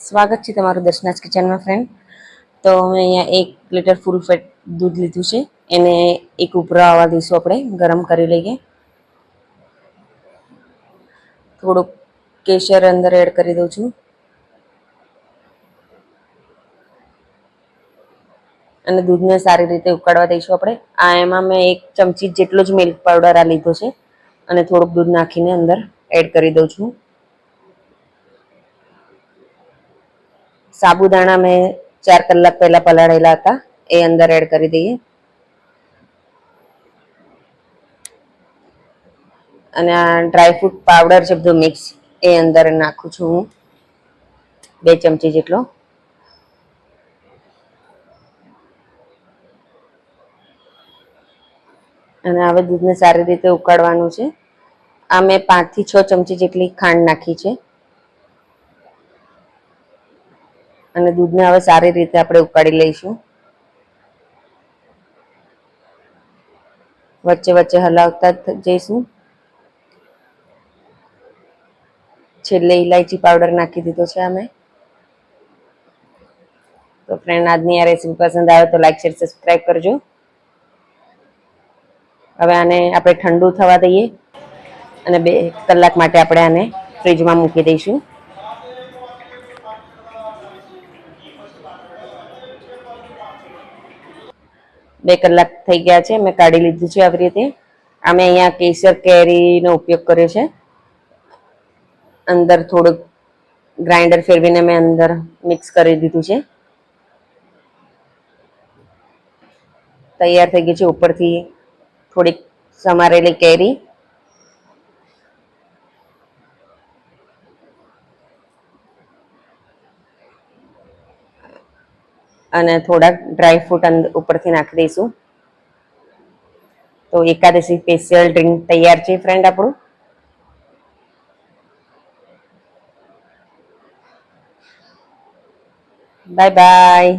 સ્વાગત છે તમારું દર્શનાજ કિચનમાં ફ્રેન્ડ. તો અમે અહીંયા 1 લીટર ફૂલ ફેટ દૂધ લીધું છે. એને એક ઉભરા આવવા દઈશું, આપણે ગરમ કરી લઈએ. થોડુંક કેસર અંદર એડ કરી દઉં છું અને દૂધને સારી રીતે ઉકાળવા દઈશું આપણે. એમાં મેં 1 ચમચી જેટલો જ મિલ્ક પાવડર આ લીધો છે અને થોડુંક દૂધ નાખીને અંદર એડ કરી દઉં છું. સાબુદાણા મેં 4 કલાક પહેલા પલાળેલા હતા, એ અંદર એડ કરી દઈએ. અને આ ડ્રાયફ્રૂટ પાવડર છે બધું મિક્સ, એ અંદર નાખું છું હું 2 ચમચી જેટલો. અને હવે દૂધને સારી રીતે ઉકાળવાનું છે. આ મેં 5 થી 6 ચમચી જેટલી ખાંડ નાખી છે અને દૂધને હવે સારી રીતે આપણે ઉકાળી લઈશું. વચ્ચે વચ્ચે હલાવતા જઈશું. છેલ્લે ઇલાયચી પાવડર નાખી દીધો છે અમે. તો ફ્રેન્ડ, આજની આ રેસીપી પસંદ આવે તો લાઈક, શેર, સબસ્ક્રાઈબ કરજો. હવે આને આપણે ઠંડુ થવા દઈએ અને 2 કલાક માટે આપણે આને ફ્રીજમાં મૂકી દઈશું. બે કલાક થઈ ગયા છે, મેં કાઢી લીધું છે આવી રીતે. અમે અહીંયા કેસર કેરીનો ઉપયોગ કર્યો છે. અંદર થોડુંક ગ્રાઇન્ડર ફેરવીને મેં અંદર મિક્સ કરી દીધું છે. તૈયાર થઈ ગઈ છે. ઉપરથી થોડીક સમારેલી કેરી અને થોડાક ડ્રાય ફ્રૂટ ઉપરથી નાખી દઈશું. તો એકાદશી સ્પેશિયલ ડ્રિંક તૈયાર છે ફ્રેન્ડ આપણું. Bye bye.